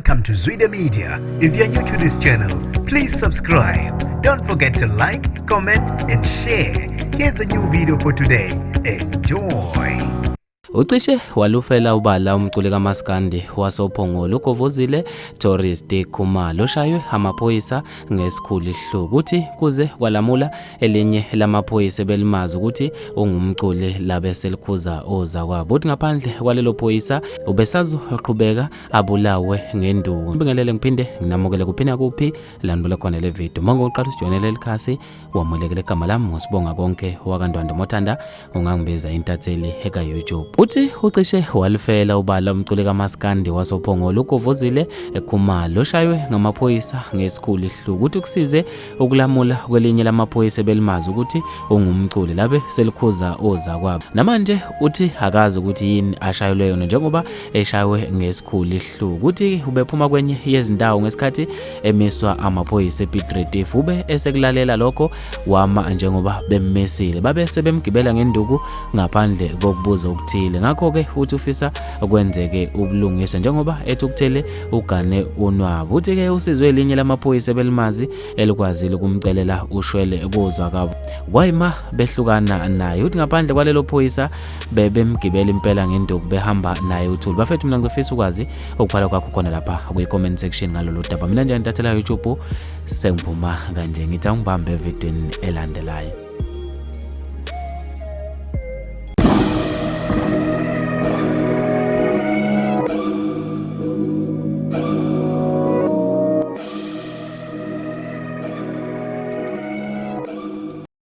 Welcome to Usinde Media. If you're new to this channel, please subscribe. Don't forget to like, comment and share. Here's a new video for today. Enjoy. Ucishe walufela ubala umculi kaMaskandi wasophongolo uGovozile tourist Khumalo oshaywe amaphoyisa ngesikhulu ihluku ukuthi kuze kwalamula elinye lamaphoyisa belimazi ukuthi ungumculi labe selikhuza oza kwabo uthi ngaphandle kwalelo phoyisa ubesazoqhubeka abulawe ngenduku. Ngibingelele ngiphinde nginamukele kuphina kuphi landibula khona le video. Mango uqala usijoinele likhasi wamulekele igama lami ngosibonga konke wakandwanda mothanda ungangibiza intatheli eka YouTube. Uthi ucishe walifela ubala umculi kaMaskandi wasophongolo uGovozile Khumalo oshaywe ngamaphoyisa ngesikhulu ihluku uthi kusize ukulamula kwelinye lamaphoyisa belimazi ukuthi ungumculi labe selikhuza oza kwabo. Namanje uthi akazi ukuthi yini ashayelwe yona njengoba eshaywe ngesikhulu ihluku uthi ubephuma kwenye yezindawo ngesikhathi emiswa amaphoyisa ePitretief ube esekulalela lokho wama njengoba bemmesile babe sebemgibela ngenduku ngaphandle kokubuza ukuthile. Ngakho ke uthi ufisa kwenzeke ubulungisa njengoba ethukuthele ugane unwabo. Uthi ke usizwe elinye lamaphoyisa belimazi elikwazile ukumcelela ushwele kuzwa kwabo kwayima behlukana naye. Uthi ngaphandle kwalelo phoyisa bebemgibela impela ngenduku behamba naye uthuli. Bafethu mina ngizofisa ukwazi ukuphala kwakho khona lapha kwi-comment section ngalolu daba. Mina nje ngitathela YouTube sengiphuma kanje ngithi angibambe evidweni elandelayo.